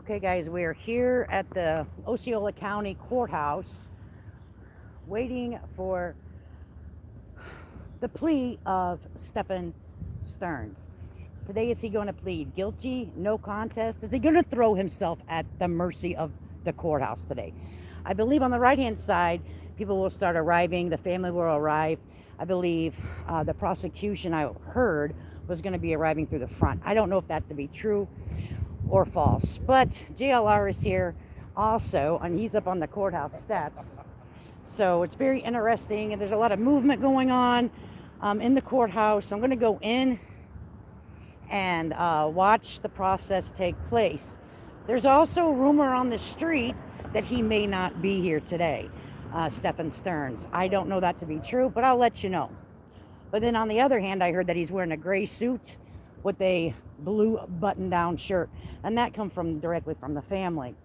Okay, guys, we are here at the Osceola County Courthouse waiting for the plea of Stephan Sterns. Today, is he going to plead guilty, no contest? Is he going to throw himself at the mercy of the courthouse today? I believe on the right hand side, people will start arriving, the family will arrive. I believe the prosecution, I heard, was going to be arriving through the front. I don't know if that to be true or false, but JLR is here also, and he's up on the courthouse steps. So it's very interesting, and there's a lot of movement going on in the courthouse. I'm going to go in and watch the process take place. There's also rumor on the street that he may not be here today, Stephan Sterns. I don't know that to be true, but I'll let you know. But then on the other hand, I heard that he's wearing a gray suit with a blue button-down shirt, and that come from directly from the family.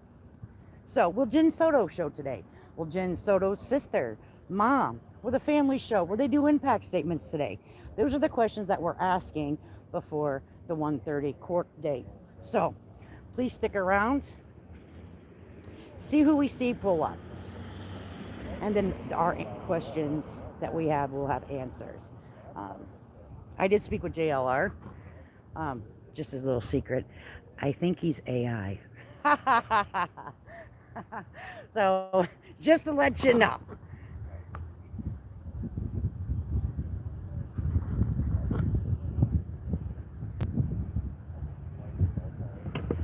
So, will Jen Soto show today? Will Jen Soto's sister, mom, will the family show? Will they do impact statements today? Those are the questions that we're asking before the 1:30 court date. So, please stick around. See who we see pull up. And then our questions that we have will have answers. I did speak with JLR. Just as a little secret, I think he's AI. So, just to let you know.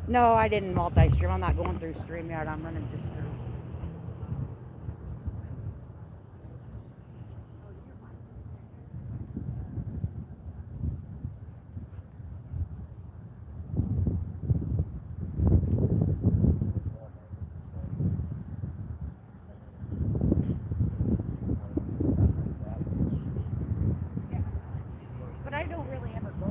No, I didn't multi-stream. I'm not going through StreamYard. I'm running just through. But I don't really ever go.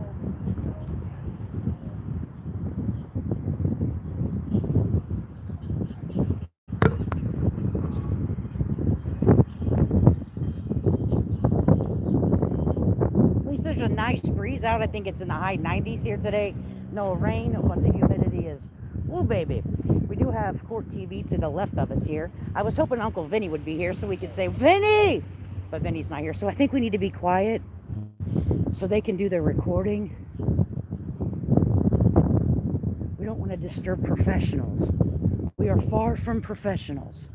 At least there's a nice breeze out. I think it's in the high 90s here today. No rain, but the humidity is, ooh, baby. We do have court TV to the left of us here. I was hoping Uncle Vinny would be here so we could say, Vinny! But Vinny's not here. So I think we need to be quiet so they can do their recording. We don't want to disturb professionals. We are far from professionals.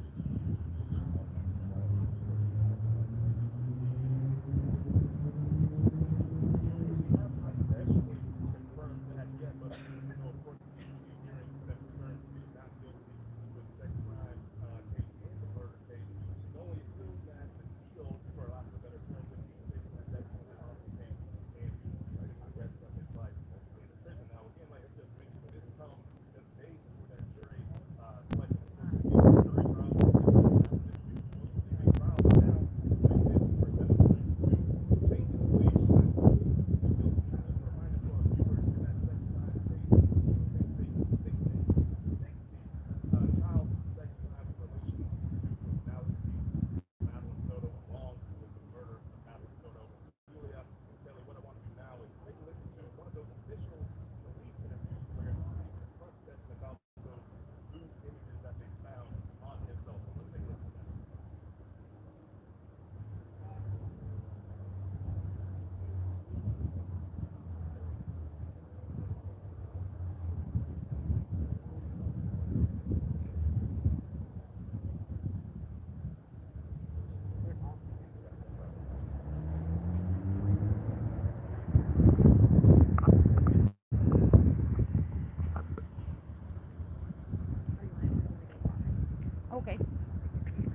Okay.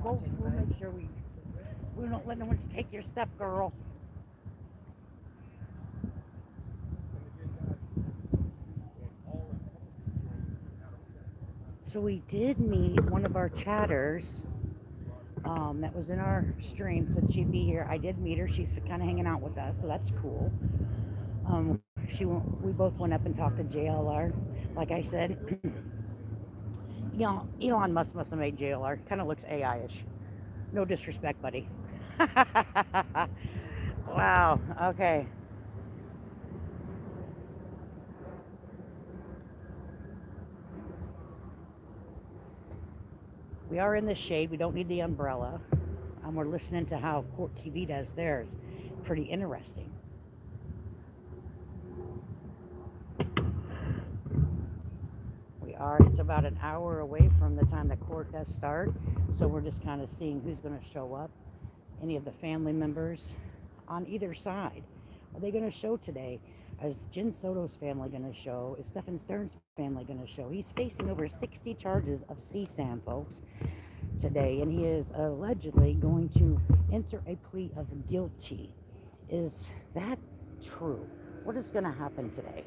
We'll make sure we don't let no one take your step, girl. So we did meet one of our chatters that was in our stream, said she'd be here. I did meet her. She's kind of hanging out with us, so that's cool. We both went up and talked to JLR. Like I said, you know, Elon Musk must have made JLR. Kind of looks AI-ish. No disrespect, buddy. Wow. Okay. We are in the shade. We don't need the umbrella. We're listening to how Court TV does theirs. Pretty interesting. It's about an hour away from the time the court does start. So we're just kind of seeing who's going to show up. Any of the family members on either side. Are they going to show today? Is Jen Soto's family going to show? Is Stephan Sterns' family going to show? He's facing over 60 charges of CSAM, folks, today, and he is allegedly going to enter a plea of guilty. Is that true? What is going to happen today?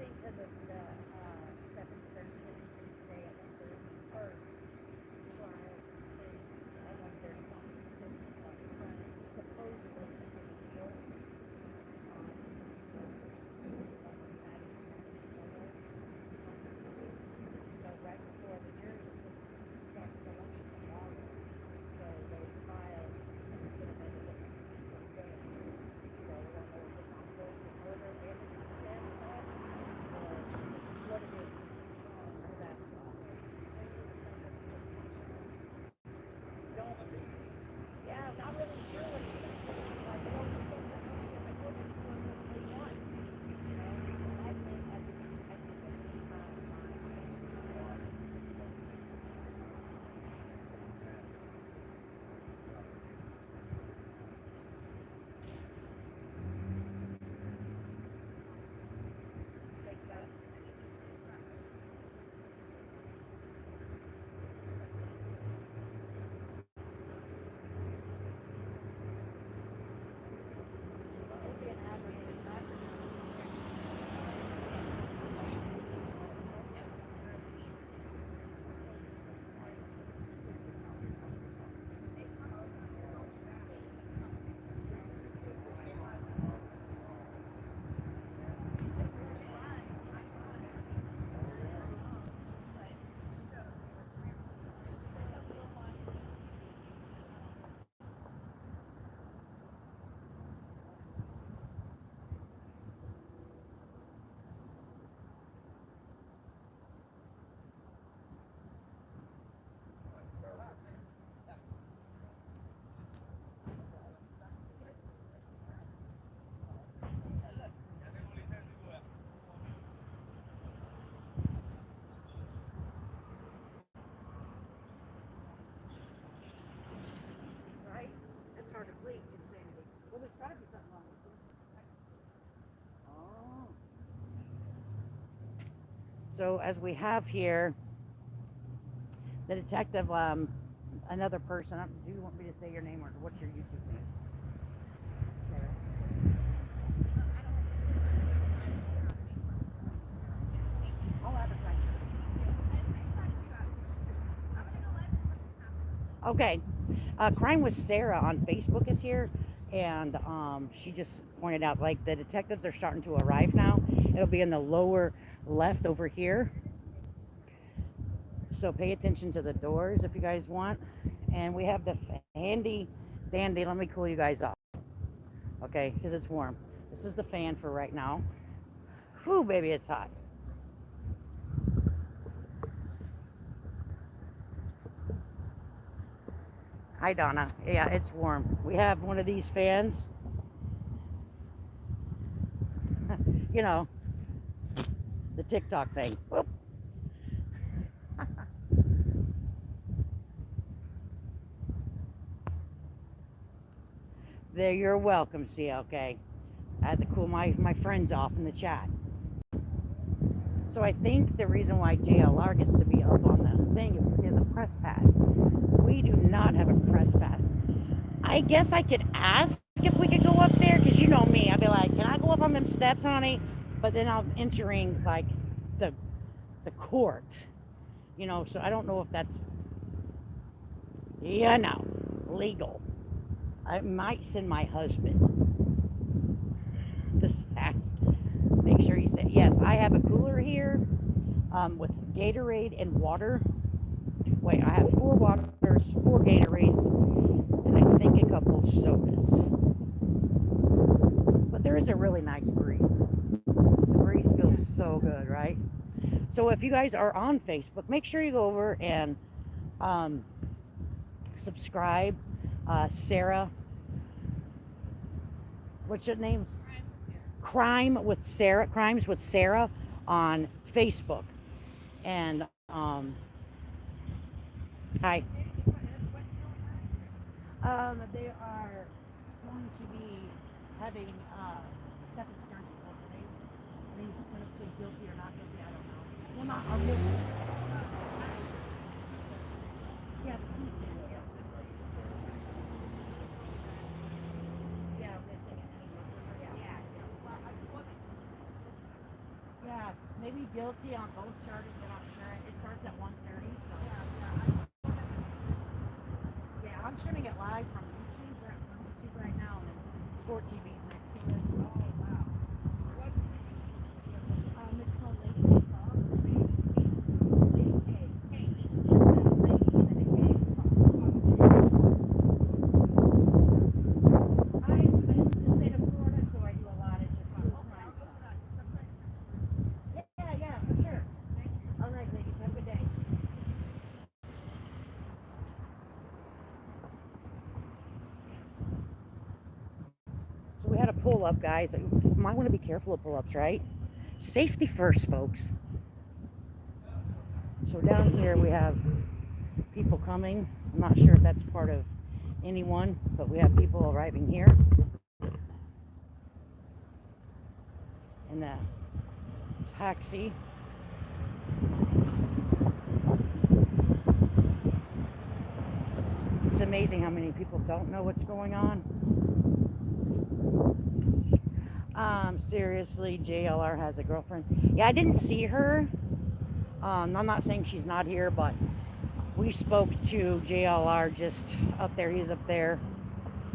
Because of the Stephan Sterns sentencing today at 1:30, or trial thing at 1:30, sentence supposedly to take a deal on so right before the jury was supposed to start selection tomorrow, so they filed and it's going to make a difference from there. So we don't know if it's on both the murder and the CSAM stuff. What it is. So that's why. Don't. Yeah, I'm not really sure what it's going to do. Like, what was something else that I wouldn't really want? You know, I think that hard to believe insanity. Well, there's got to be something wrong with it. Oh. So as we have here, the detective, another person. Do you want me to say your name or what's your YouTube name? Sarah. I'll advertise. Okay. Crime with Sarah on Facebook is here, and she just pointed out like the detectives are starting to arrive now. It'll be in the lower left over here. So pay attention to the doors if you guys want. And we have the handy dandy. Let me cool you guys off, okay? Because it's warm. This is the fan for right now. Whew, baby, it's hot. Hi, Donna. Yeah, it's warm. We have one of these fans. You know, the TikTok thing. Whoop. There, you're welcome, CLK. I had to cool my friends off in the chat. So I think the reason why JLR gets to be up on the thing is because he has a press pass. We do not have a press pass. I guess I could ask if we could go up there, because you know me. I'd be like, can I go up on them steps, honey? But then I'm entering like the court, so I don't know if that's, legal. I might send my husband to ask, make sure he said, yes, I have a cooler here with Gatorade and water. Wait, I have 4 waters, 4 Gatorades, and I think a couple sodas. But there is a really nice breeze. The breeze feels so good, right? So if you guys are on Facebook, make sure you go over and subscribe. Sarah, what's your name? Crimes with Sarah on Facebook. And hi. They are going to be having Stephan Sterns today. And he's going to plead guilty or not guilty. I don't know. Well, not or guilty. Yeah, the ceasing. Yeah, missing it. Yeah, maybe guilty on both charges. We're not sure. It starts at 1:30. So yeah, I'm streaming it live from YouTube. We're on YouTube right now, and then Court TV's next to us. Oh wow. It's called Lady K Talks. Lady K. I'm in the state of Florida, so I do a lot of just true crime stuff. Yeah, for sure. All right, ladies, have a good day. So we had a pull up, guys. You might want to be careful of pull ups, right? Safety first, folks. So down here we have people coming. I'm not sure if that's part of anyone, but we have people arriving here in the taxi. It's amazing how many people don't know what's going on. Seriously, JLR has a girlfriend. Yeah, I didn't see her. I'm not saying she's not here, but we spoke to JLR just up there. He's up there.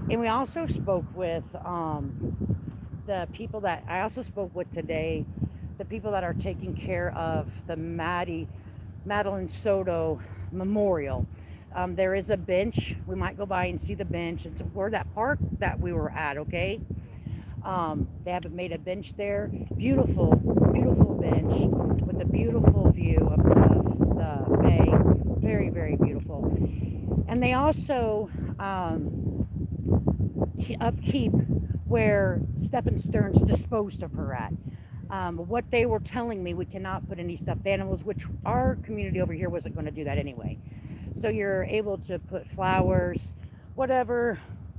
And we also spoke with the people that I also spoke with today, the people that are taking care of the Madeline Soto Memorial. There is a bench. We might go by and see the bench. It's where that park that we were at, okay? They have made a bench there. Beautiful, beautiful bench with a beautiful view of the bay. Very, very beautiful. And they also upkeep where Stephan Sterns disposed of her at. What they were telling me, we cannot put any stuffed animals, which our community over here wasn't going to do that anyway. So you're able to put flowers, whatever,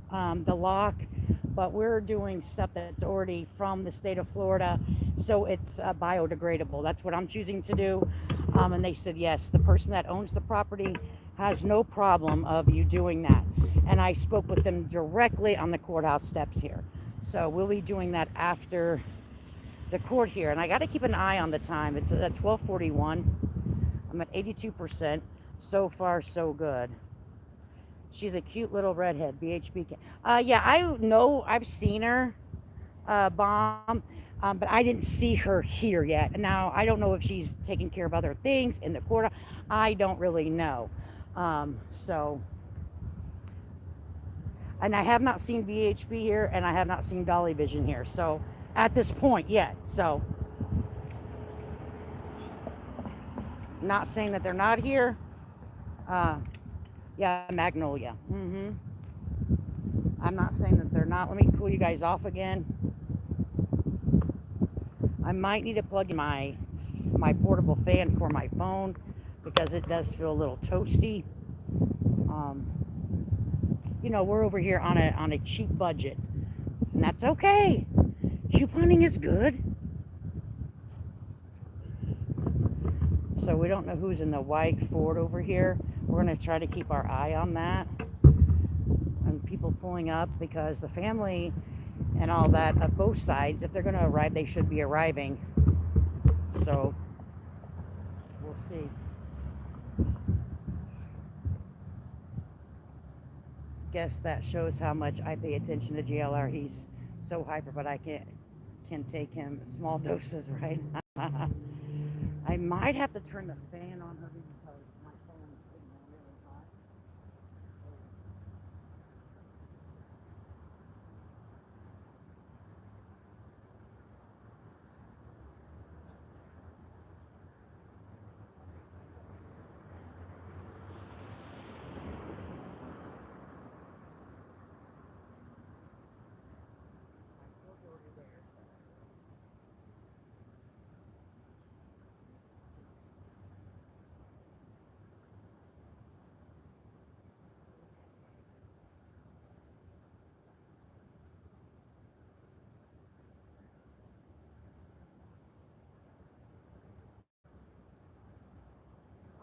the lock, but we're doing stuff that's already from the state of Florida, so it's biodegradable. That's what I'm choosing to do. And they said, yes, the person that owns the property has no problem of you doing that. And I spoke with them directly on the courthouse steps here. So we'll be doing that after the court here. And I got to keep an eye on the time. It's at 12:41. I'm at 82%. So far, so good. She's a cute little redhead, BHB. Yeah, I know, I've seen her, Bomb, but I didn't see her here yet. Now, I don't know if she's taking care of other things in the court. I don't really know. So, and I have not seen BHB here, and I have not seen Dolly Vision here. So, at this point yet. So, not saying that they're not here. Yeah, Magnolia. I'm not saying that they're not. Let me cool you guys off again. I might need to plug in my portable fan for my phone because it does feel a little toasty. Um, we're over here on a cheap budget, and that's okay. Couponing is good. So we don't know who's in the white Ford over here. We're going to try to keep our eye on that and people pulling up because the family and all that of both sides, if they're going to arrive, they should be arriving. So we'll see. Guess that shows how much I pay attention to JLR. He's so hyper, but I can take him small doses, right? I might have to turn the fan on her because my phone is getting really hot.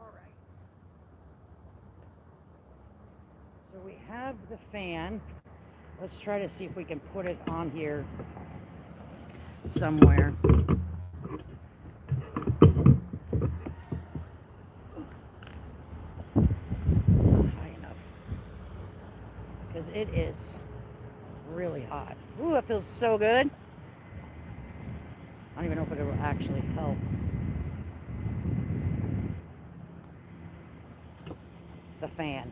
All right. So we have the fan. Let's try to see if we can put it on here somewhere. It's not high enough because it is really hot. Ooh, it feels so good. I don't even know if it will actually help. The fan.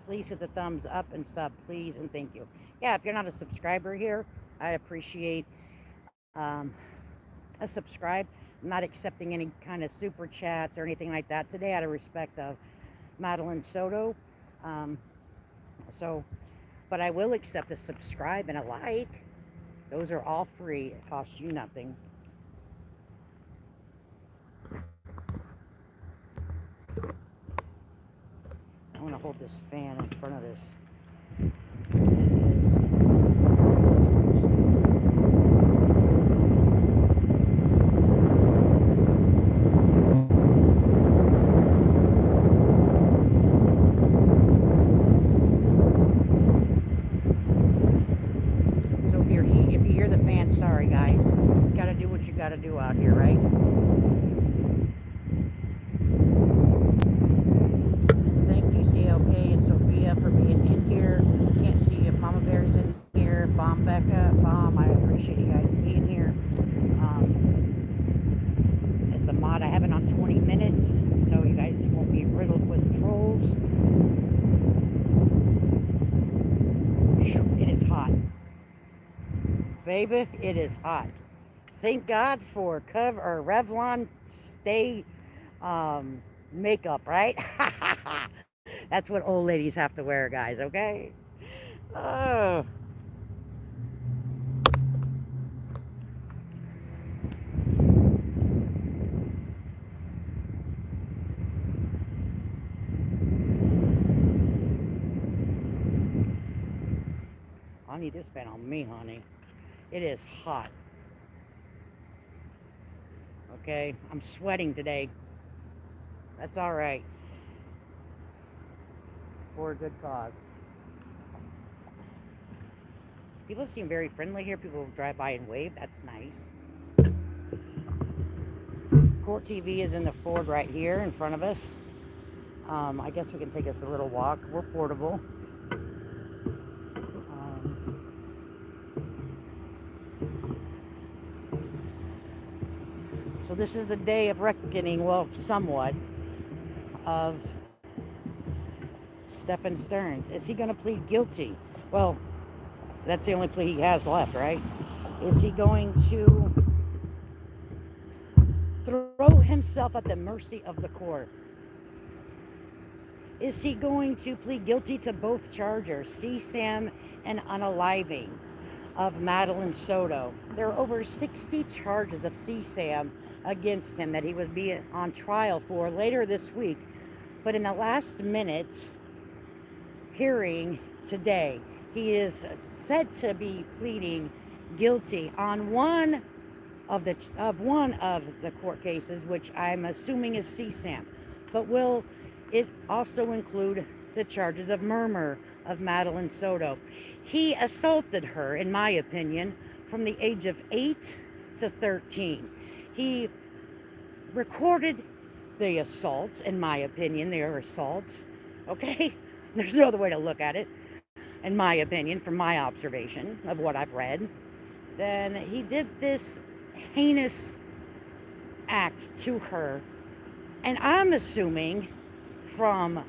Please hit the thumbs up and sub, please, and thank you. Yeah, if you're not a subscriber here, I appreciate a subscribe. I'm not accepting any kind of super chats or anything like that today out of respect of Madeline Soto. Um, but I will accept a subscribe and a like. Those are all free. It costs you nothing. I want to hold this fan in front of this. It is. So if you hear the fan, sorry guys. You gotta do what you gotta do out here, right? CLK and Sophia for being in here. Can't see if Mama Bear's in here. Bomb Becca, Bomb, I appreciate you guys being here. As a mod, I have it on 20 minutes, so you guys won't be riddled with trolls. It is hot. Baby, it is hot. Thank God for Revlon Stay makeup, right? That's what old ladies have to wear, guys, okay? Oh. I need this fan on me, honey. It is hot. Okay, I'm sweating today. That's all right. For a good cause. People seem very friendly here. People drive by and wave. That's nice. Court TV is in the Ford right here in front of us. I guess we can take us a little walk. We're portable. So this is the day of reckoning, well, somewhat, of Stephan Sterns. Is he going to plead guilty? Well, that's the only plea he has left, right? Is he going to throw himself at the mercy of the court. Is he going to plead guilty to both charges, CSAM and unaliving of Madeline Soto? There are over 60 charges of CSAM against him that he would be on trial for later this week. But in the last minute hearing today, he is said to be pleading guilty on one of the court cases, which I'm assuming is CSAM. But will it also include the charges of murder of Madeline Soto? He assaulted her, in my opinion, from the age of 8 to 13. He recorded the assaults, in my opinion. They are assaults, okay? There's no other way to look at it, in my opinion, from my observation of what I've read. Then he did this heinous act to her, and I'm assuming from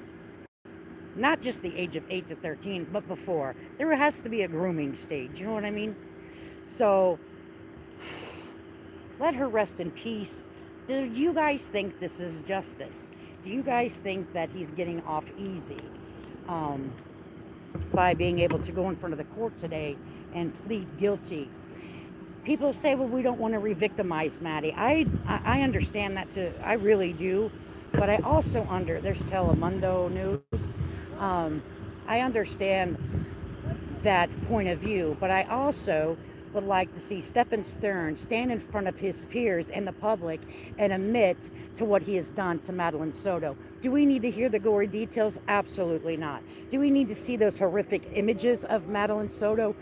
not just the age of 8 to 13, but before. There has to be a grooming stage, you know what I mean? So let her rest in peace. Do you guys think this is justice? Do you guys think that he's getting off easy by being able to go in front of the court today and plead guilty? People say, well, we don't want to re-victimize Maddie. I understand that too. I really do. But I also there's Telemundo News. I understand that point of view, but I also would like to see Stephan Sterns stand in front of his peers and the public and admit to what he has done to Madeline Soto. Do we need to hear the gory details? Absolutely not. Do we need to see those horrific images of Madeline Soto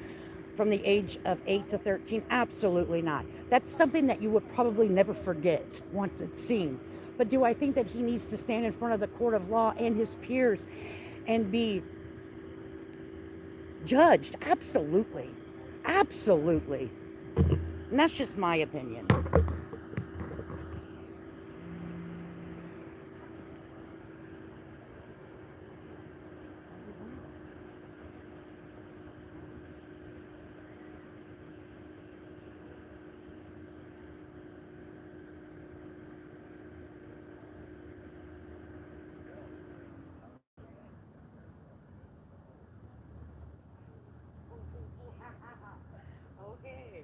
from the age of 8 to 13? Absolutely not. That's something that you would probably never forget once it's seen. But do I think that he needs to stand in front of the court of law and his peers and be judged? Absolutely. Absolutely. And that's just my opinion. Okay.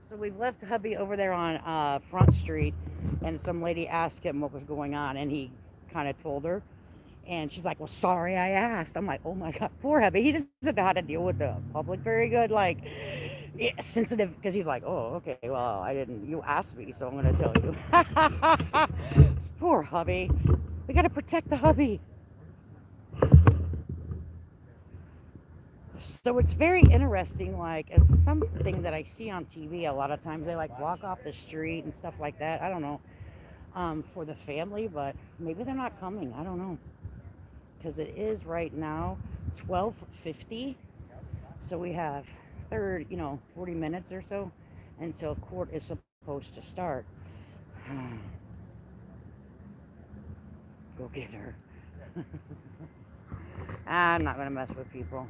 So we've left hubby over there on Front Street, and some lady asked him what was going on, and he kind of told her. And she's like, well, sorry I asked. I'm like, oh my God, poor hubby. He doesn't know how to deal with the public very good. Like, yeah, sensitive, because he's like, oh, okay, well, you asked me, so I'm going to tell you. Poor hubby. We got to protect the hubby. So it's very interesting, like it's something that I see on TV a lot of times. They like walk off the street and stuff like that. I don't know, for the family, but maybe they're not coming. I don't know, because it is right now 12:50. So we have 40 minutes or so until court is supposed to start. Go get her. I'm not gonna mess with people.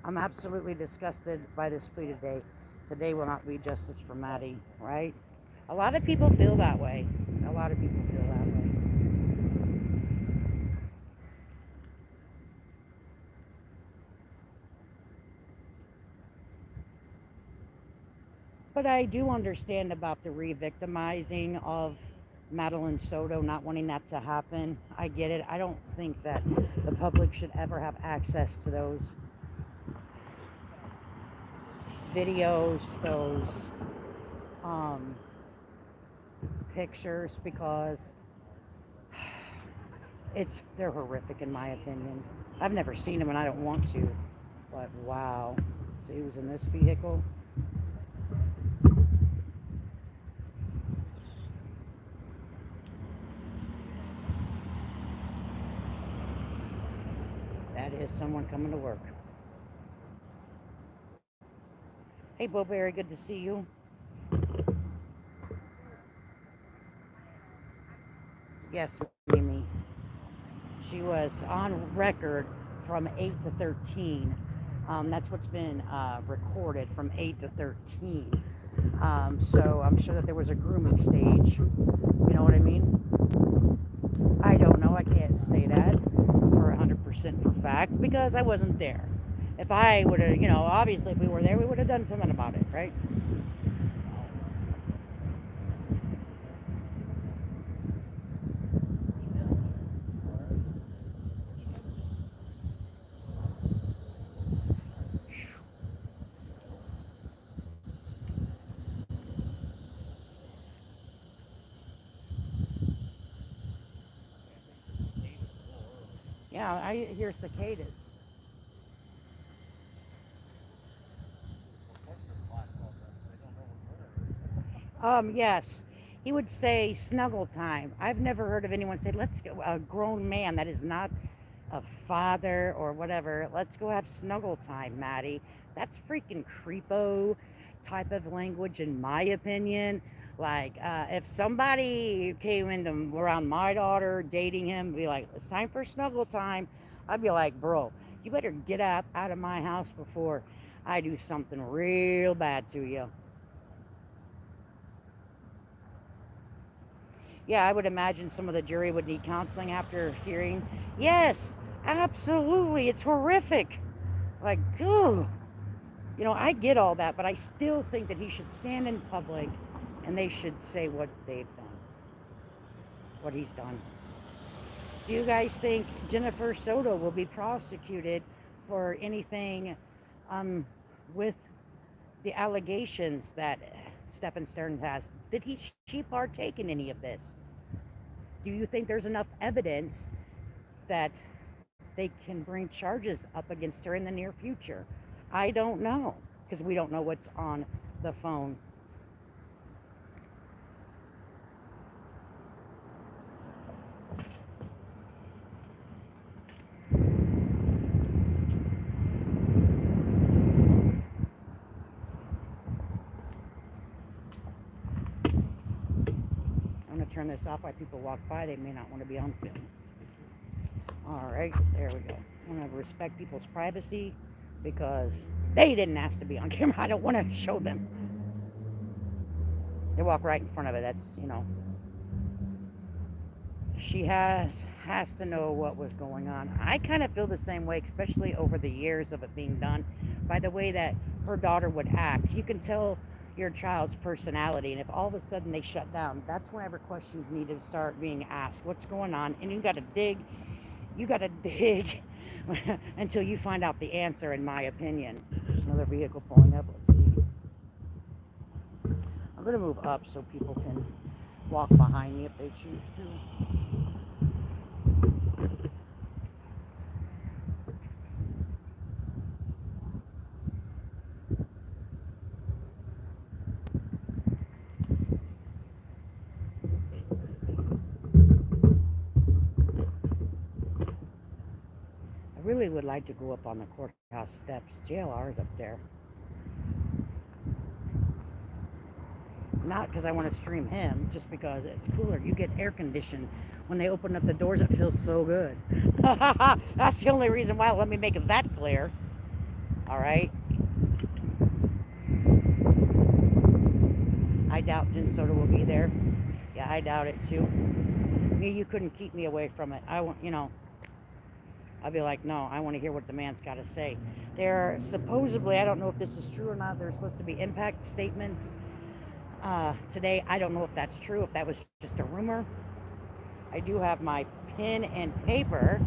I'm absolutely disgusted by this plea today. Today will not be justice for Maddie, right? A lot of people feel that way. A lot of people feel that way. But I do understand about the re-victimizing of Madeline Soto, not wanting that to happen. I get it. I don't think that the public should ever have access to those videos, those pictures, because they're horrific in my opinion. I've never seen them and I don't want to, but wow. See who's in this vehicle? That is someone coming to work. Hey, Bowberry, good to see you. Yes, Mimi. She was on record from 8 to 13 That's what's been recorded from 8 to 13. So I'm sure that there was a grooming stage. You know what I mean? I don't know. I can't say that for 100% for fact because I wasn't there. If I would have, obviously if we were there, we would have done something about it, right? Yeah, I hear cicadas. Yes. He would say snuggle time. I've never heard of anyone say, let's go, a grown man that is not a father or whatever, let's go have snuggle time, Maddie. That's freaking creepo type of language, in my opinion. Like, if somebody came into around my daughter dating him, be like, it's time for snuggle time, I'd be like, bro, you better get up out of my house before I do something real bad to you. Yeah, I would imagine some of the jury would need counseling after hearing. Yes, absolutely. It's horrific. Like, ugh. I get all that, but I still think that he should stand in public and they should say what they've done, what he's done. Do you guys think Jennifer Soto will be prosecuted for anything um, with the allegations that Stephan Sterns has? Did she partake in any of this? Do you think there's enough evidence that they can bring charges up against her in the near future? I don't know because we don't know what's on the phone. I'm going to turn this off while people walk by. They may not want to be on film. All right, there we go. I want to respect people's privacy because they didn't ask to be on camera. I don't want to show them. They walk right in front of it. That's. She has to know what was going on. I kind of feel the same way, especially over the years of it being done, by the way that her daughter would act. You can tell your child's personality, and if all of a sudden they shut down, that's whenever questions need to start being asked. What's going on? And you got to dig until you find out the answer, in my opinion. There's another vehicle pulling up. Let's see. I'm going to move up so people can walk behind me if they choose to. I really would like to go up on the courthouse steps. JLR is up there. Not because I want to stream him, just because it's cooler. You get air conditioned. When they open up the doors, it feels so good. That's the only reason why. Let me make it that clear. All right. I doubt Jen Soda will be there. Yeah, I doubt it too. You couldn't keep me away from it. I'll be like, no, I want to hear what the man's got to say. There are supposedly, I don't know if this is true or not, there's supposed to be impact statements today. I don't know if that's true, if that was just a rumor. I do have my pen and paper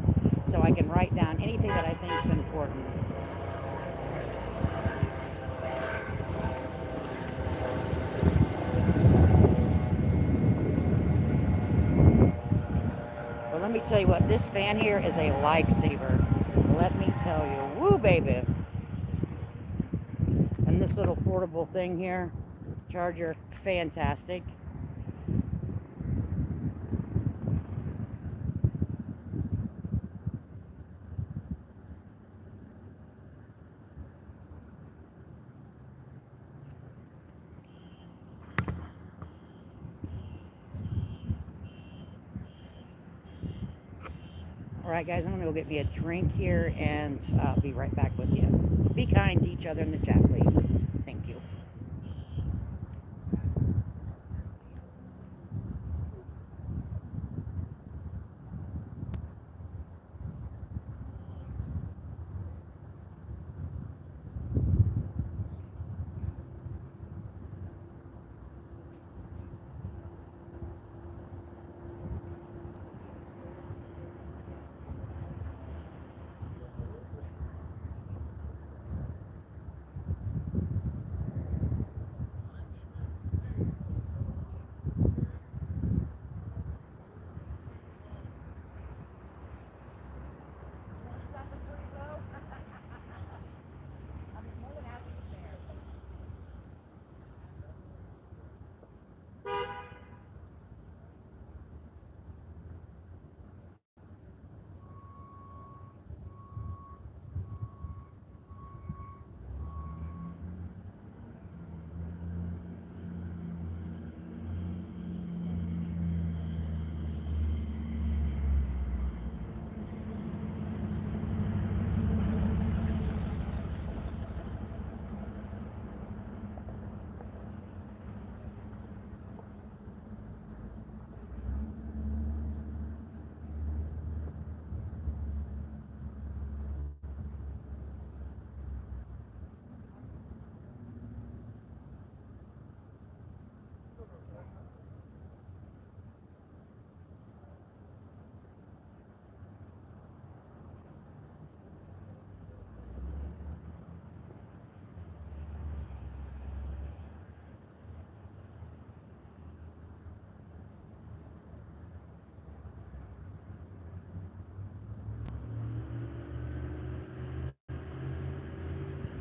so I can write down anything that I think is important. Well, let me tell you what, this fan here is a lifesaver. Let me tell you. Woo, baby. And this little portable thing here, charger, fantastic. right, guys, I'm gonna go get me a drink here, and I'll be right back with you. Be kind to each other in the chat, please. Thank you.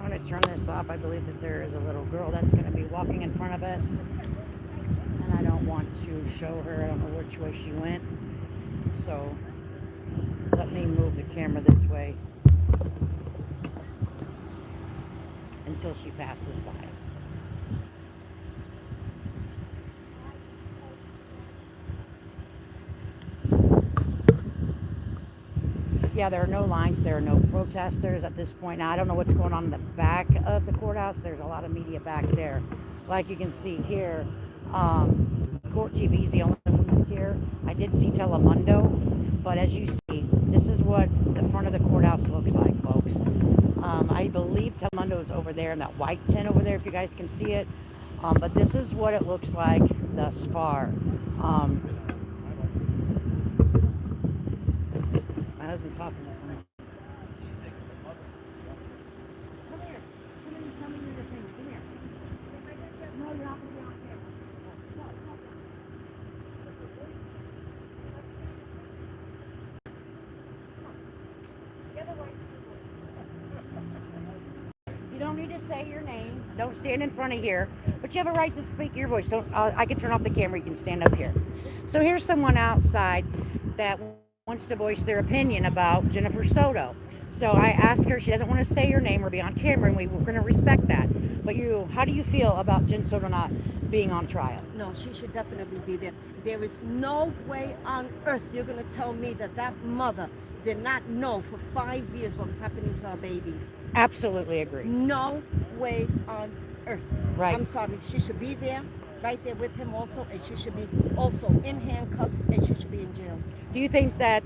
I'm going to turn this off. I believe that there is a little girl that's going to be walking in front of us, and I don't want to show her. I don't know which way she went, so let me move the camera this way until she passes by. Yeah, there are no lines, there are no protesters at this point. Now, I don't know what's going on in the back of the courthouse. There's a lot of media back there. Like you can see here, Court TV is the only one that's here. I did see Telemundo, but as you see, this is what the front of the courthouse looks like, folks. I believe Telemundo is over there in that white tent over there, if you guys can see it. But this is what it looks like thus far. My husband's talking to someone. Come here. Come in and tell me your thing. Come here. No, you're not going to be on camera. No, no. Get away. You don't need to say your name. Don't stand in front of here. But you have a right to speak your voice. Don't. I can turn off the camera. You can stand up here. So here's someone outside that wants to voice their opinion about Jennifer Soto. So I asked her, she doesn't want to say her name or be on camera, and we're going to respect that. But how do you feel about Jen Soto not being on trial? No, she should definitely be there. There is no way on earth you're going to tell me that that mother did not know for 5 years what was happening to her baby. Absolutely agree. No way on earth. Right. I'm sorry. She should be there, right there with him also, and she should be also in handcuffs, and she should be in jail. Do you think that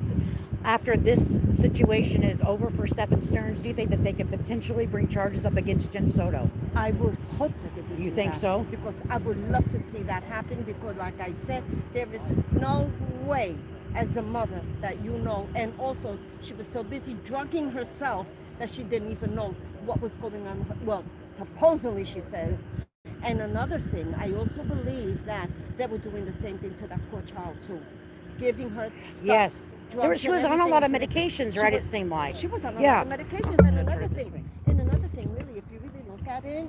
after this situation is over for Stephan Sterns, do you think that they could potentially bring charges up against Jen Soto? I would hope that they would. You think so? Because I would love to see that happen, because like I said, there is no way as a mother that you know, and also she was so busy drugging herself that she didn't even know what was going on. Well, supposedly she says. And another thing, I also believe that they were doing the same thing to that poor child too, giving her stuff, yes. She was on a lot of medications, right? It seemed like she was on a lot of medications. And another thing, really, if you really look at it,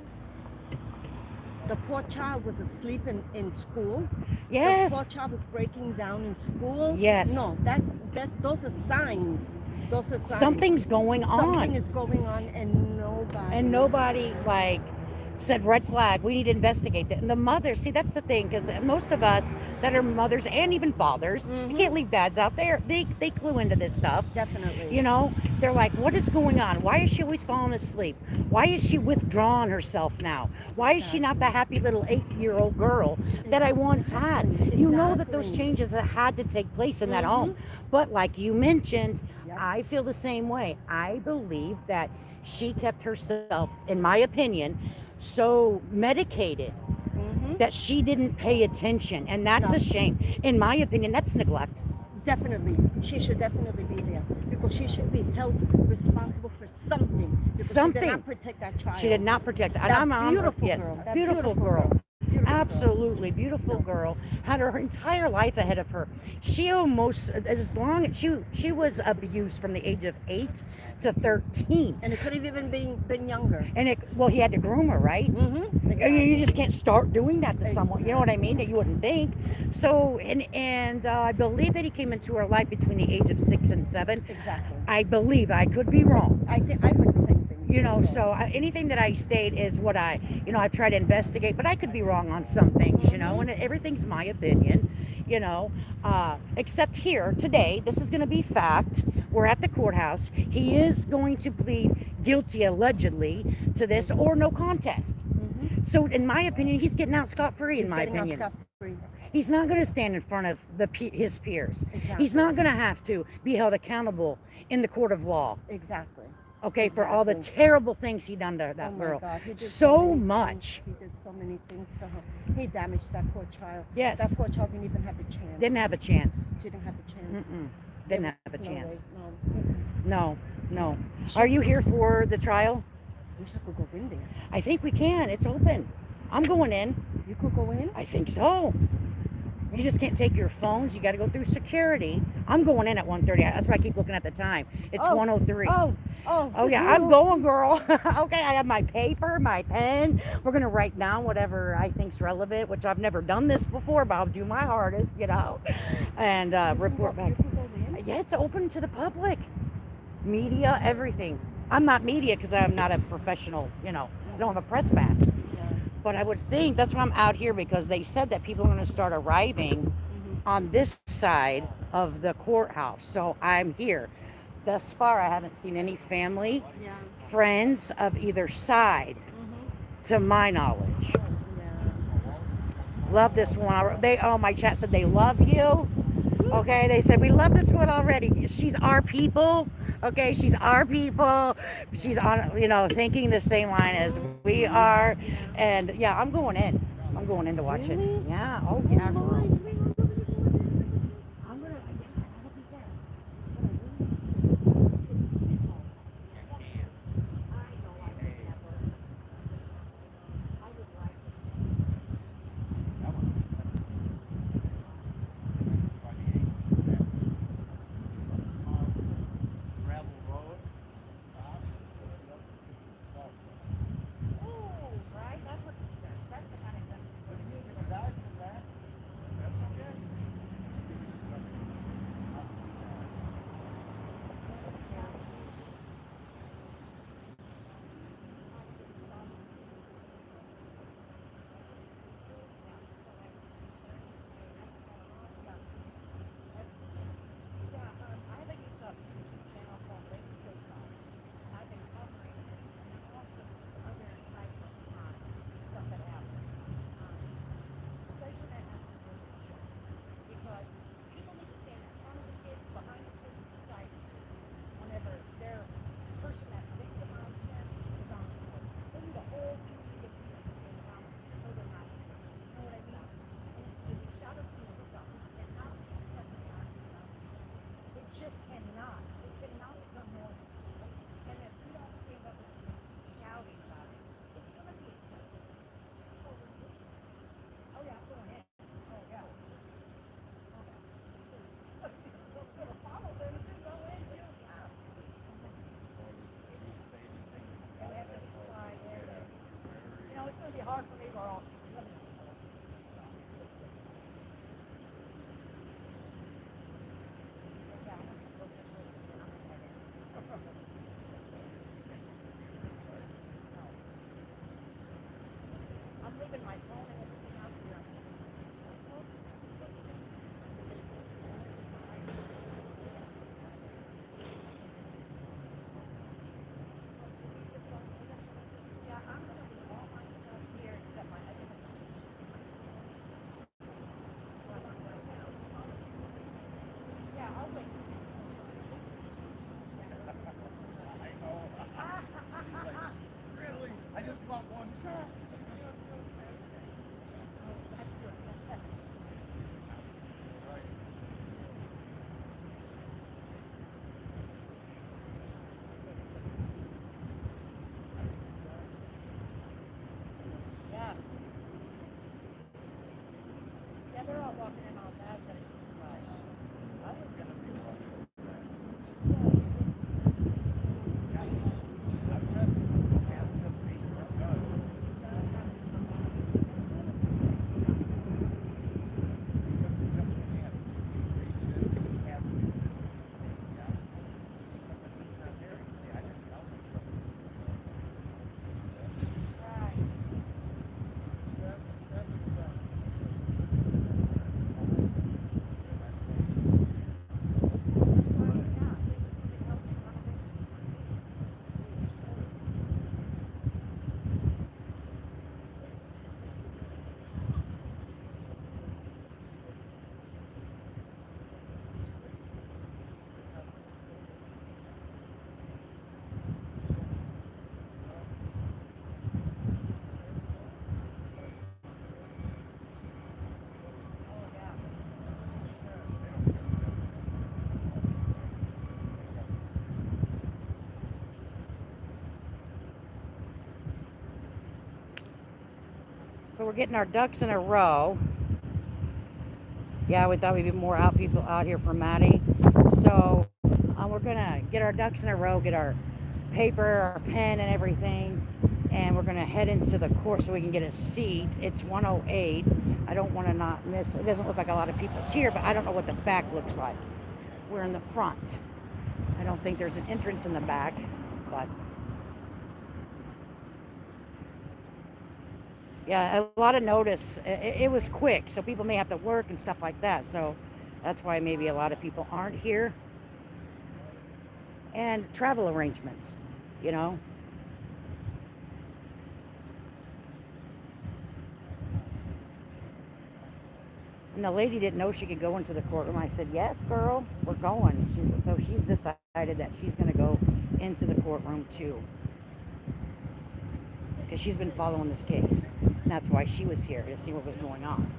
the poor child was asleep in school. Yes. The poor child was breaking down in school. Yes. No, those are signs. Those are signs. Something's going on. Something is going on, and nobody like said red flag, we need to investigate that. And the mother, see, that's the thing, because most of us that are mothers and even fathers, you can't leave dads out there. They clue into this stuff. Definitely. You know, they're like, what is going on? Why is she always falling asleep? Why is she withdrawn herself now? Why is she not the happy little 8-year-old girl that I once had? You know that those changes that had to take place in that home. But like you mentioned, I feel the same way. I believe that she kept herself, in my opinion, so medicated that she didn't pay attention. And that's a shame. In my opinion, that's neglect. Definitely. She should definitely be there because she should be held responsible for something. Because she did not protect that child. She did not protect that. That And I'm beautiful yes, girl. That beautiful girl. Beautiful Absolutely beautiful girl. Had her entire life ahead of her. She almost, as long as she was abused from the age of 8 to 13. And it could have even been younger. And he had to groom her, right? Exactly. You just can't start doing that to someone. You know what I mean? That you wouldn't think. So, and I believe that he came into her life between the age of 6 and 7. Exactly. I believe. I could be wrong. I heard the same thing. You know, so anything that I state is what I've tried to investigate, but I could be wrong on some things, you know, and everything's my opinion, you know, except here today, this is going to be fact. We're at the courthouse. He is going to plead guilty, allegedly, to this or no contest. So, in my opinion, he's getting out scot-free, in my opinion. He's not going to stand in front of his peers. Exactly. He's not going to have to be held accountable in the court of law. Exactly. Okay, for all the terrible things he done to that girl. God. He did so much. He did so many things to her. He damaged that poor child. Yes. That poor child didn't even have a chance. Didn't have a chance. She didn't have a chance. Didn't have a chance. No. No. Are you here for the trial? Wish I could go in there. I think we can. It's open. I'm going in. You could go in? I think so. You just can't take your phones. You got to go through security. I'm going in at 1:30. That's why I keep looking at the time. It's 1:03. Oh yeah, I'm going, girl. Okay, I have my paper, my pen. We're gonna write down whatever I think's relevant, which I've never done this before, but I'll do my hardest, you know, and report back. Yeah, it's open to the public, media, everything. I'm not media because I'm not a professional, you know. I don't have a press pass. But I would think that's why I'm out here, because they said that people are going to start arriving on this side of the courthouse. So I'm here. Thus far, I haven't seen any family, friends of either side, to my knowledge. Love this one. My chat said they love you. Okay, they said we love this one already. She's our people. Okay, she's our people. She's on, you know, thinking the same line as we are. And yeah, I'm going in. I'm going in to watch it. Yeah. Oh yeah, girl. Hard for me, girl. taken my phone and everything out here. Yeah, I'm gonna leave all my stuff here except my identification. Yeah, I'll wait. Really? I just want one shot. That's good. Yeah. Yeah, they're all walking in on that, but it seems like I was gonna be So we're getting our ducks in a row. Yeah, we thought we'd be more people out here for Maddie. So we're gonna get our ducks in a row, get our paper, our pen, and everything, and we're gonna head into the court so we can get a seat. It's 108. I don't want to not miss. It doesn't look like a lot of people's here, but I don't know what the back looks like. We're in the front. I don't think there's an entrance in the back, but yeah, a lot of notice. It was quick, so people may have to work and stuff like that. So that's why maybe a lot of people aren't here. And travel arrangements, you know. And the lady didn't know she could go into the courtroom. I said, yes, girl, we're going. So she's decided that she's going to go into the courtroom too. Because she's been following this case. And that's why she was here, to see what was going on.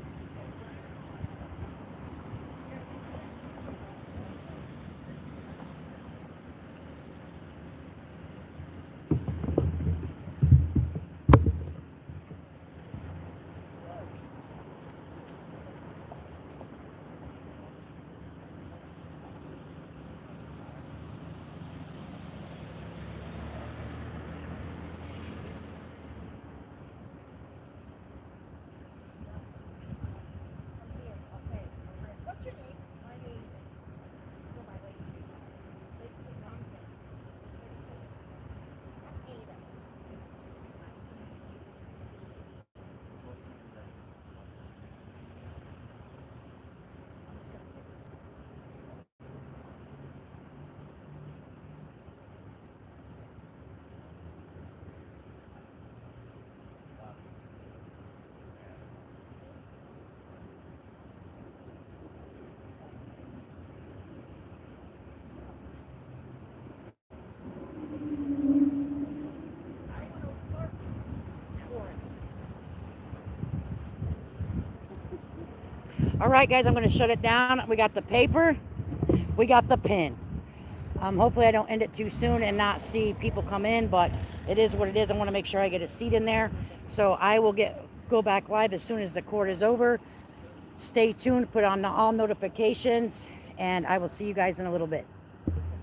What's your name? My name is my lady. Ada. All right, guys, I'm going to shut it down. We got the paper. We got the pen. Hopefully I don't end it too soon and not see people come in, but it is what it is. I want to make sure I get a seat in there. So I will go back live as soon as the court is over. Stay tuned, put on all notifications, and I will see you guys in a little bit.